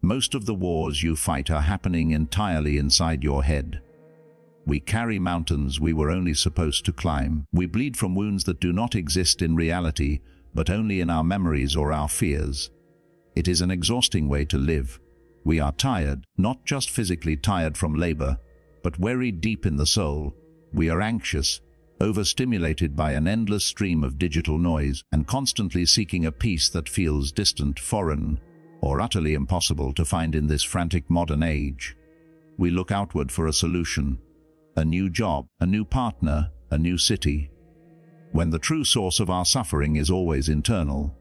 Most of the wars you fight are happening entirely inside your head. We carry mountains we were only supposed to climb. We bleed from wounds that do not exist in reality, but only in our memories or our fears. It is an exhausting way to live. We are tired, not just physically tired from labor, but weary deep in the soul. We are anxious, overstimulated by an endless stream of digital noise, and constantly seeking a peace that feels distant, foreign, or utterly impossible to find in this frantic modern age. We look outward for a solution, a new job, a new partner, a new city, when the true source of our suffering is always internal.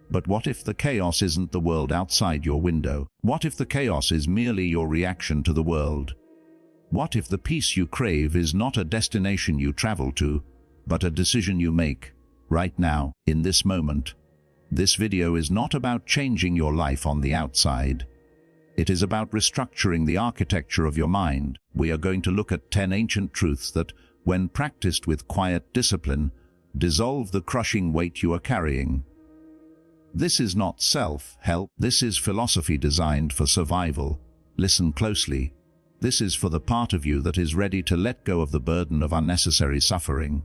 But what if the chaos isn't the world outside your window? What if the chaos is merely your reaction to the world? What if the peace you crave is not a destination you travel to, but a decision you make, right now, in this moment? This video is not about changing your life on the outside. It is about restructuring the architecture of your mind. We are going to look at 10 ancient truths that, when practiced with quiet discipline, dissolve the crushing weight you are carrying. This is not self-help. This is philosophy designed for survival. Listen closely. This is for the part of you that is ready to let go of the burden of unnecessary suffering.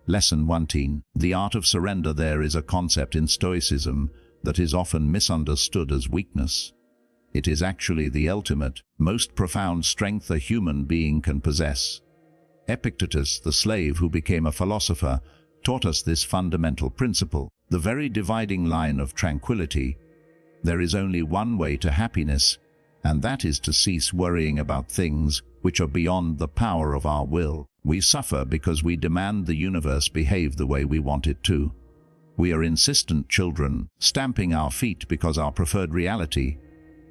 Lesson 1. The art of surrender. There is a concept in Stoicism that is often misunderstood as weakness. It is actually the ultimate, most profound strength a human being can possess. Epictetus, the slave who became a philosopher, taught us this fundamental principle, the very dividing line of tranquility. There is only one way to happiness, and that is to cease worrying about things which are beyond the power of our will. We suffer because we demand the universe behave the way we want it to. We are insistent children, stamping our feet because our preferred reality,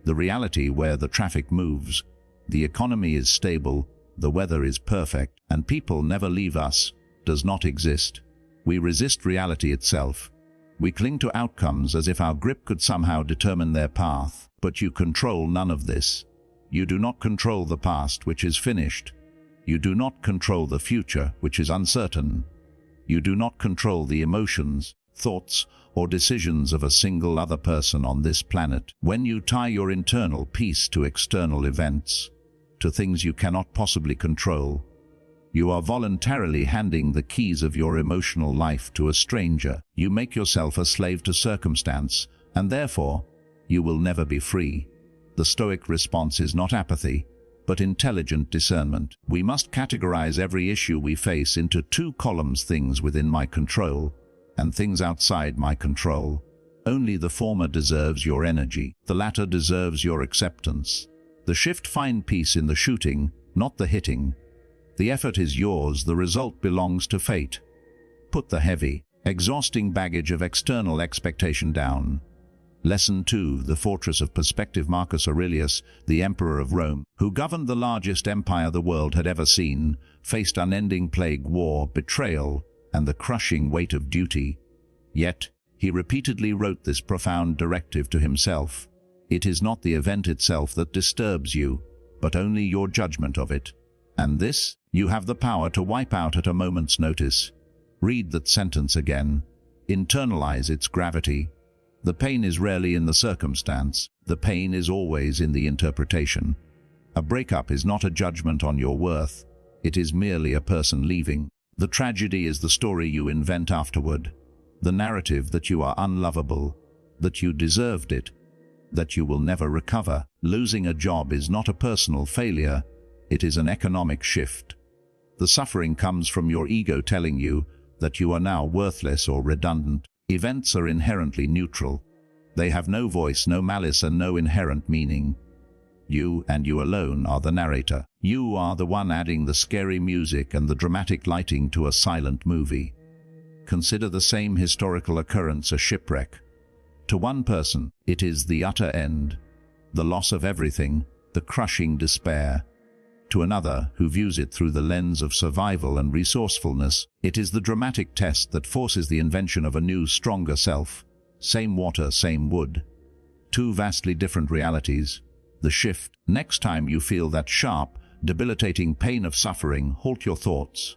the reality where the traffic moves, the economy is stable, the weather is perfect, and people never leave us, does not exist. We resist reality itself. We cling to outcomes as if our grip could somehow determine their path. But you control none of this. You do not control the past, which is finished. You do not control the future, which is uncertain. You do not control the emotions, thoughts, or decisions of a single other person on this planet. When you tie your internal peace to external events, to things you cannot possibly control, you are voluntarily handing the keys of your emotional life to a stranger. You make yourself a slave to circumstance, and therefore, you will never be free. The Stoic response is not apathy, but intelligent discernment. We must categorize every issue we face into two columns: things within my control and things outside my control. Only the former deserves your energy. The latter deserves your acceptance. The shift: find peace in the shooting, not the hitting. The effort is yours, the result belongs to fate. Put the heavy, exhausting baggage of external expectation down. Lesson 2. The Fortress of Perspective. Marcus Aurelius, the emperor of Rome, who governed the largest empire the world had ever seen, faced unending plague, war, betrayal, and the crushing weight of duty. Yet, he repeatedly wrote this profound directive to himself: it is not the event itself that disturbs you, but only your judgment of it. And this, you have the power to wipe out at a moment's notice. Read that sentence again. Internalize its gravity. The pain is rarely in the circumstance. The pain is always in the interpretation. A breakup is not a judgment on your worth. It is merely a person leaving. The tragedy is the story you invent afterward. The narrative that you are unlovable, that you deserved it, that you will never recover. Losing a job is not a personal failure. It is an economic shift. The suffering comes from your ego telling you that you are now worthless or redundant. Events are inherently neutral. They have no voice, no malice, and no inherent meaning. You, and you alone, are the narrator. You are the one adding the scary music and the dramatic lighting to a silent movie. Consider the same historical occurrence, a shipwreck. To one person, it is the utter end, the loss of everything, the crushing despair. To another, who views it through the lens of survival and resourcefulness, it is the dramatic test that forces the invention of a new, stronger self. Same water, same wood. Two vastly different realities. The shift. Next time you feel that sharp, debilitating pain of suffering, halt your thoughts.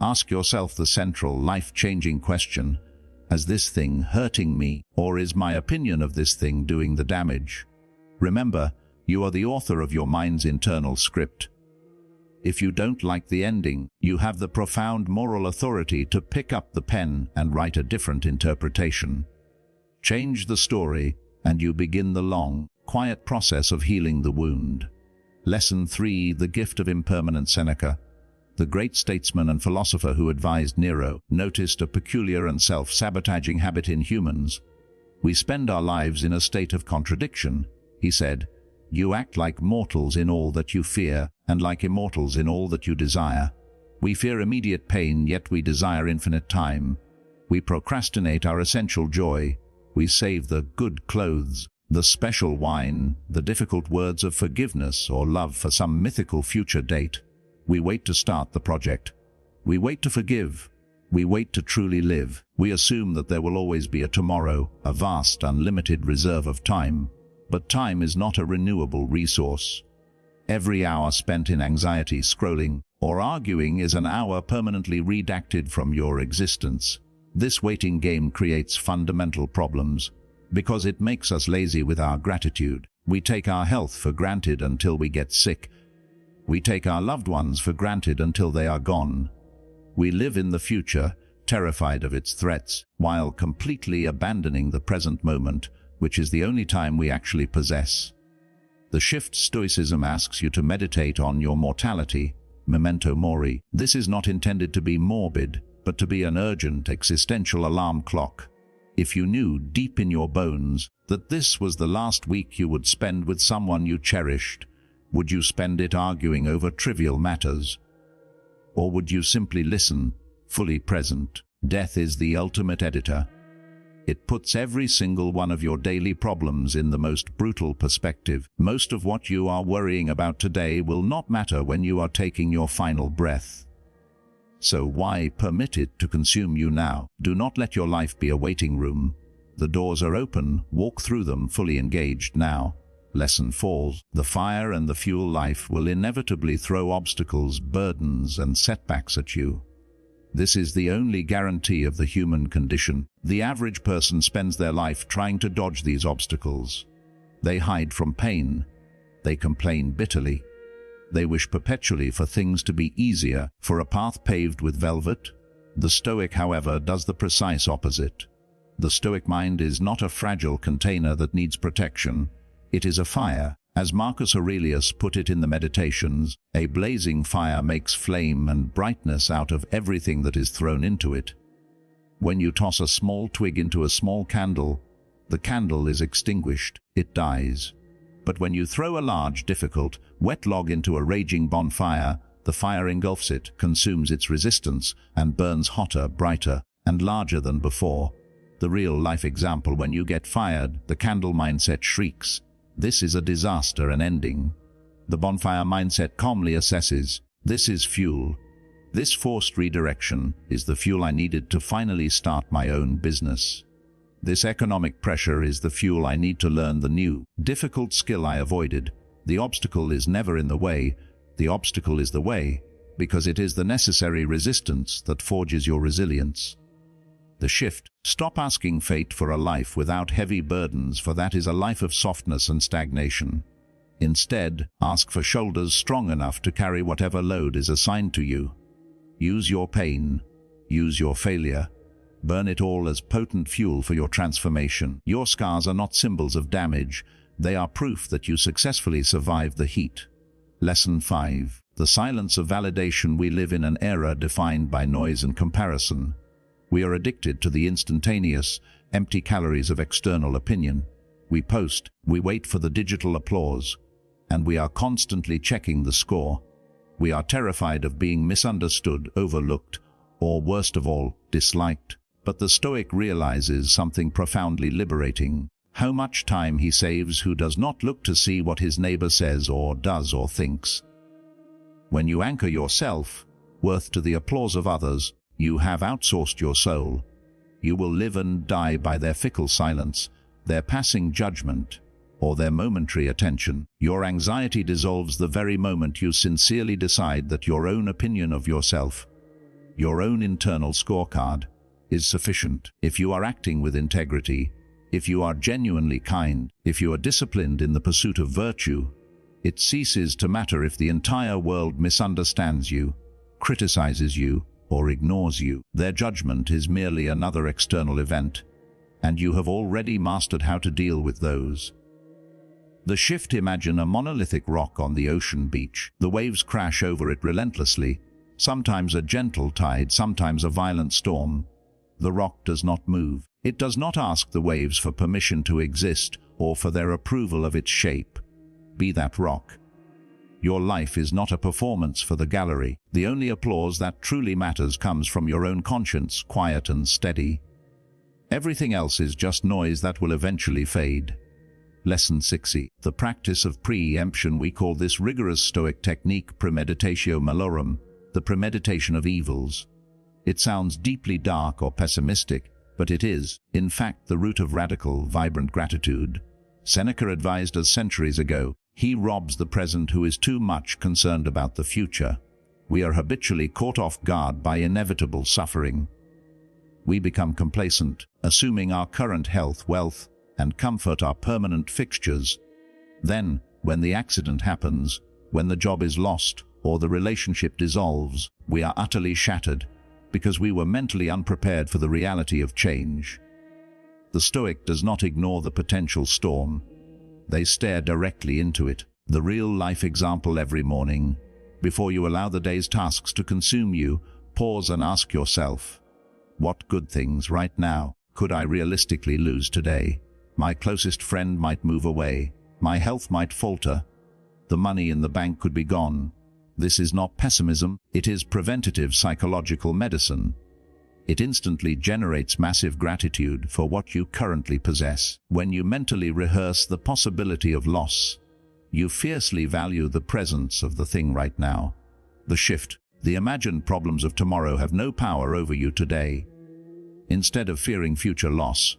Ask yourself the central, life-changing question: is this thing hurting me, or is my opinion of this thing doing the damage? Remember, you are the author of your mind's internal script. If you don't like the ending, you have the profound moral authority to pick up the pen and write a different interpretation. Change the story, and you begin the long, quiet process of healing the wound. Lesson 3: The Gift of Impermanence. Seneca, the great statesman and philosopher who advised Nero, noticed a peculiar and self-sabotaging habit in humans. We spend our lives in a state of contradiction. He said, "You act like mortals in all that you fear, and like immortals in all that you desire. We fear immediate pain, yet we desire infinite time. We procrastinate our essential joy. We save the good clothes, the special wine, the difficult words of forgiveness or love for some mythical future date. We wait to start the project. We wait to forgive. We wait to truly live. We assume that there will always be a tomorrow, a vast, unlimited reserve of time. But time is not a renewable resource. Every hour spent in anxiety, scrolling, or arguing is an hour permanently redacted from your existence. This waiting game creates fundamental problems because it makes us lazy with our gratitude. We take our health for granted until we get sick. We take our loved ones for granted until they are gone. We live in the future, terrified of its threats, while completely abandoning the present moment, which is the only time we actually possess. The shift Stoicism asks you to meditate on your mortality, memento mori. This is not intended to be morbid, but to be an urgent existential alarm clock. If you knew deep in your bones that this was the last week you would spend with someone you cherished, would you spend it arguing over trivial matters? Or would you simply listen, fully present? Death is the ultimate editor. It puts every single one of your daily problems in the most brutal perspective. Most of what you are worrying about today will not matter when you are taking your final breath. So why permit it to consume you now? Do not let your life be a waiting room. The doors are open, walk through them fully engaged now. Lesson 4: The fire and the fuel life will inevitably throw obstacles, burdens, and setbacks at you. This is the only guarantee of the human condition. The average person spends their life trying to dodge these obstacles. They hide from pain. They complain bitterly. They wish perpetually for things to be easier, for a path paved with velvet. The Stoic, however, does the precise opposite. The Stoic mind is not a fragile container that needs protection. It is a fire. As Marcus Aurelius put it in the Meditations, a blazing fire makes flame and brightness out of everything that is thrown into it. When you toss a small twig into a small candle, the candle is extinguished, it dies. But when you throw a large, difficult, wet log into a raging bonfire, the fire engulfs it, consumes its resistance, and burns hotter, brighter, and larger than before. The real-life example: when you get fired, the candle mindset shrieks. This is a disaster, an ending. The bonfire mindset calmly assesses, this is fuel. This forced redirection is the fuel I needed to finally start my own business. This economic pressure is the fuel I need to learn the new, difficult skill I avoided. The obstacle is never in the way. The obstacle is the way, because it is the necessary resistance that forges your resilience. The shift: stop asking fate for a life without heavy burdens, for that is a life of softness and stagnation. Instead, ask for shoulders strong enough to carry whatever load is assigned to you. Use your pain, use your failure. Burn it all as potent fuel for your transformation. Your scars are not symbols of damage. They are proof that you successfully survived the heat. Lesson 5: The silence of validation. We live in an era defined by noise and comparison. We are addicted to the instantaneous, empty calories of external opinion. We post, we wait for the digital applause, and we are constantly checking the score. We are terrified of being misunderstood, overlooked, or worst of all, disliked. But the Stoic realizes something profoundly liberating: how much time he saves who does not look to see what his neighbor says or does or thinks. When you anchor your self-worth to the applause of others, you have outsourced your soul. You will live and die by their fickle silence, their passing judgment, or their momentary attention. Your anxiety dissolves the very moment you sincerely decide that your own opinion of yourself, your own internal scorecard, is sufficient. If you are acting with integrity, If you are genuinely kind, if you are disciplined in the pursuit of virtue, it ceases to matter if the entire world misunderstands you, criticizes you, or ignores you. Their judgment is merely another external event, and you have already mastered how to deal with those. The shift: imagine a monolithic rock on the ocean beach. The waves crash over it relentlessly, sometimes a gentle tide, sometimes a violent storm. The rock does not move. It does not ask the waves for permission to exist or for their approval of its shape. Be that rock. Your life is not a performance for the gallery. The only applause that truly matters comes from your own conscience, quiet and steady. Everything else is just noise that will eventually fade. Lesson 60. The practice of pre-emption. We call this rigorous Stoic technique premeditatio malorum, the premeditation of evils. It sounds deeply dark or pessimistic, but it is, in fact, the root of radical, vibrant gratitude. Seneca advised us centuries ago, "He robs the present who is too much concerned about the future." We are habitually caught off guard by inevitable suffering. We become complacent, assuming our current health, wealth, and comfort are permanent fixtures. Then, when the accident happens, when the job is lost, or the relationship dissolves, we are utterly shattered, because we were mentally unprepared for the reality of change. The Stoic does not ignore the potential storm. They stare directly into it. The real-life example: every morning, before you allow the day's tasks to consume you, pause and ask yourself, what good things right now could I realistically lose today? My closest friend might move away. My health might falter. The money in the bank could be gone. This is not pessimism, it is preventative psychological medicine. It instantly generates massive gratitude for what you currently possess. When you mentally rehearse the possibility of loss, you fiercely value the presence of the thing right now. The shift: the imagined problems of tomorrow have no power over you today. Instead of fearing future loss,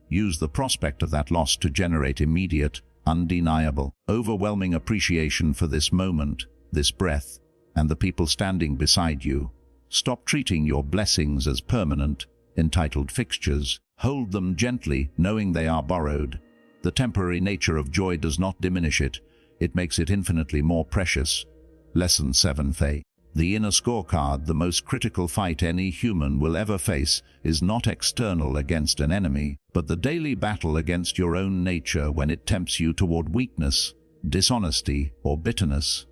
use the prospect of that loss to generate immediate, undeniable, overwhelming appreciation for this moment, this breath, and the people standing beside you. Stop treating your blessings as permanent, entitled fixtures. Hold them gently, knowing they are borrowed. The temporary nature of joy does not diminish it. It makes it infinitely more precious. Lesson 7. The inner scorecard. The most critical fight any human will ever face is not external against an enemy, but the daily battle against your own nature when it tempts you toward weakness, dishonesty, or bitterness.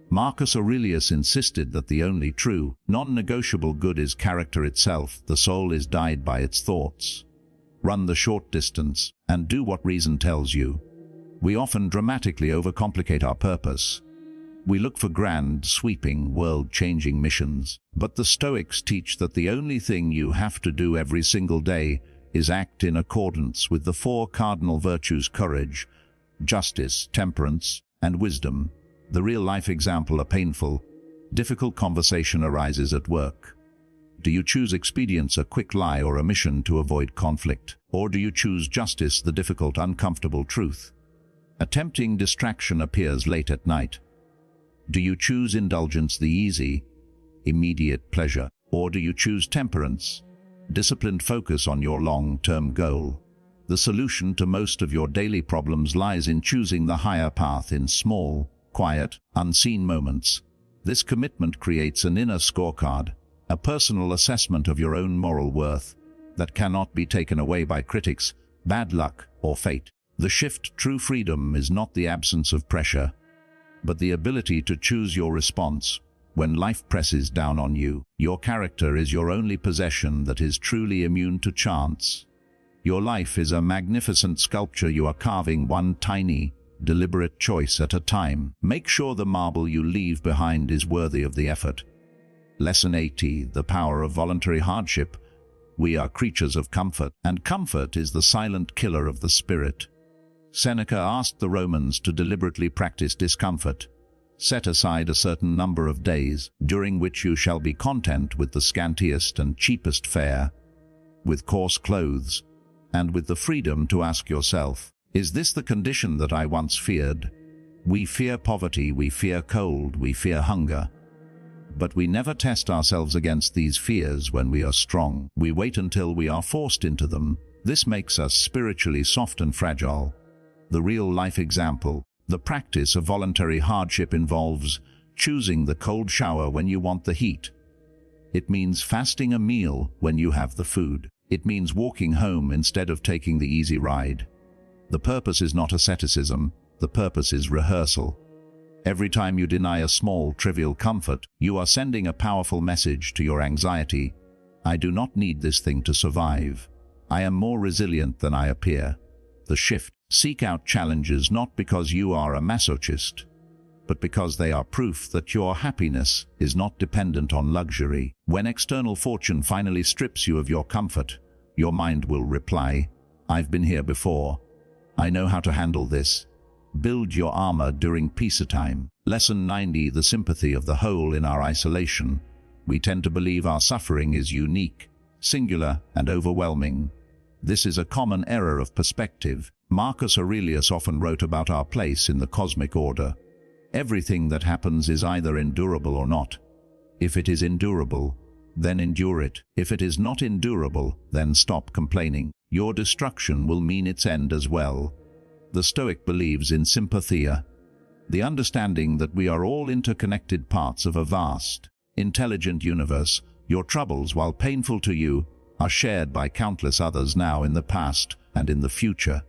Marcus Aurelius insisted that the only true, non-negotiable good is character itself. The soul is dyed by its thoughts. Run the short distance, and do what reason tells you. We often dramatically overcomplicate our purpose. We look for grand, sweeping, world-changing missions. But the Stoics teach that the only thing you have to do every single day is act in accordance with the 4 cardinal virtues: courage, justice, temperance, and wisdom. The real-life example: a painful, difficult conversation arises at work. Do you choose expedience, a quick lie, or omission to avoid conflict? Or do you choose justice, the difficult, uncomfortable truth? A tempting distraction appears late at night. Do you choose indulgence, the easy, immediate pleasure? Or do you choose temperance, disciplined focus on your long-term goal? The solution to most of your daily problems lies in choosing the higher path in small, quiet, unseen moments. This commitment creates an inner scorecard, a personal assessment of your own moral worth that cannot be taken away by critics, bad luck, or fate. The shift: true freedom is not the absence of pressure, but the ability to choose your response when life presses down on you. Your character is your only possession that is truly immune to chance. Your life is a magnificent sculpture you are carving, one tiny, deliberate choice at a time. Make sure the marble you leave behind is worthy of the effort. Lesson 80. The power of voluntary hardship. We are creatures of comfort, and comfort is the silent killer of the spirit. Seneca asked the Romans to deliberately practice discomfort. Set aside a certain number of days, during which you shall be content with the scantiest and cheapest fare, with coarse clothes, and with the freedom to ask yourself, is this the condition that I once feared? We fear poverty, we fear cold, we fear hunger. But we never test ourselves against these fears when we are strong. We wait until we are forced into them, This makes us spiritually soft and fragile. The real-life example. The practice of voluntary hardship involves choosing the cold shower when you want the heat. It means fasting a meal when you have the food. It means walking home instead of taking the easy ride. The purpose is not asceticism, the purpose is rehearsal. Every time you deny a small, trivial comfort, you are sending a powerful message to your anxiety. I do not need this thing to survive. I am more resilient than I appear. The shift. Seek out challenges not because you are a masochist, but because they are proof that your happiness is not dependent on luxury. When external fortune finally strips you of your comfort, your mind will reply, I've been here before. I know how to handle this. Build your armor during peacetime. Lesson 90. The sympathy of the whole in our isolation. We tend to believe our suffering is unique, singular, and overwhelming. This is a common error of perspective. Marcus Aurelius often wrote about our place in the cosmic order. Everything that happens is either endurable or not. If it is endurable, then endure it. If it is not endurable, then stop complaining. Your destruction will mean its end as well. The Stoic believes in sympathia, the understanding that we are all interconnected parts of a vast, intelligent universe. Your troubles, while painful to you, are shared by countless others now, in the past, and in the future.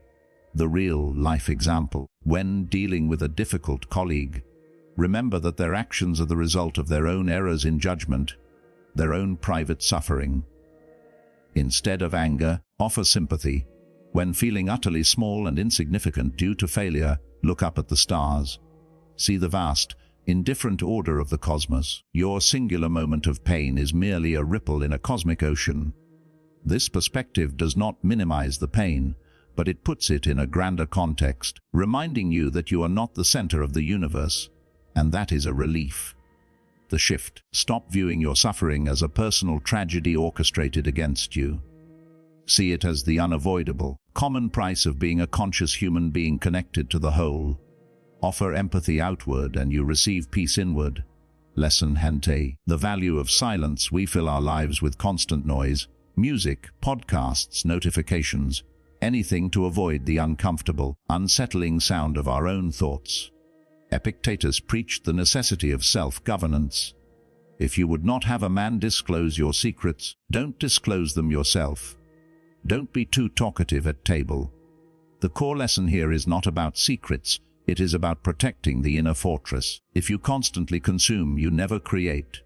The real-life example. When dealing with a difficult colleague, remember that their actions are the result of their own errors in judgment, their own private suffering. Instead of anger, offer sympathy. When feeling utterly small and insignificant due to failure, look up at the stars. See the vast, indifferent order of the cosmos. Your singular moment of pain is merely a ripple in a cosmic ocean. This perspective does not minimize the pain, but it puts it in a grander context, reminding you that you are not the center of the universe, and that is a relief. The shift. Stop viewing your suffering as a personal tragedy orchestrated against you. See it as the unavoidable, common price of being a conscious human being connected to the whole. Offer empathy outward and you receive peace inward. Lesson Hente. The value of silence. We fill our lives with constant noise, music, podcasts, notifications, anything to avoid the uncomfortable, unsettling sound of our own thoughts. Epictetus preached the necessity of self-governance. If you would not have a man disclose your secrets, don't disclose them yourself. Don't be too talkative at table. The core lesson here is not about secrets, it is about protecting the inner fortress. If you constantly consume, you never create.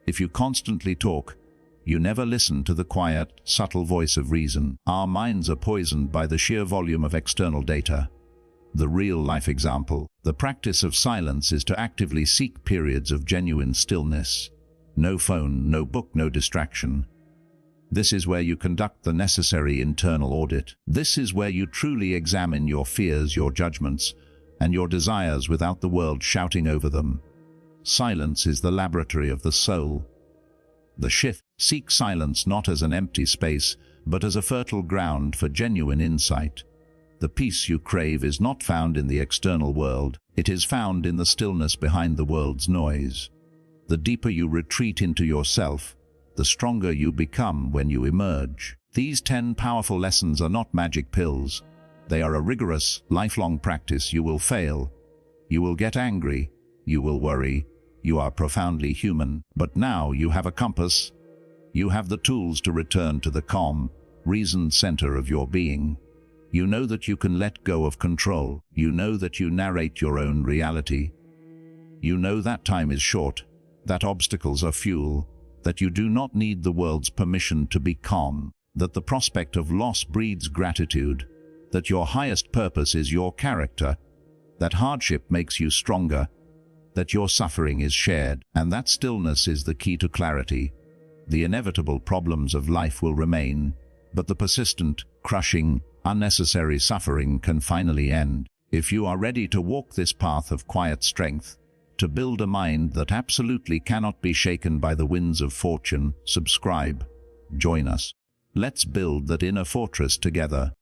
If you constantly talk, you never listen to the quiet, subtle voice of reason. Our minds are poisoned by the sheer volume of external data. The real-life example. The practice of silence is to actively seek periods of genuine stillness. No phone, no book, no distraction. This is where you conduct the necessary internal audit. This is where you truly examine your fears, your judgments, and your desires without the world shouting over them. Silence is the laboratory of the soul. The shift. Seek silence not as an empty space, but as a fertile ground for genuine insight. The peace you crave is not found in the external world, it is found in the stillness behind the world's noise. The deeper you retreat into yourself, the stronger you become when you emerge. These 10 powerful lessons are not magic pills. They are a rigorous, lifelong practice. You will fail. You will get angry. You will worry. You are profoundly human. But now you have a compass. You have the tools to return to the calm, reasoned center of your being. You know that you can let go of control. You know that you narrate your own reality. You know that time is short, that obstacles are fuel, that you do not need the world's permission to be calm, that the prospect of loss breeds gratitude, that your highest purpose is your character, that hardship makes you stronger, that your suffering is shared, and that stillness is the key to clarity. The inevitable problems of life will remain, but the persistent, crushing, unnecessary suffering can finally end. If you are ready to walk this path of quiet strength, to build a mind that absolutely cannot be shaken by the winds of fortune, subscribe. Join us. Let's build that inner fortress together.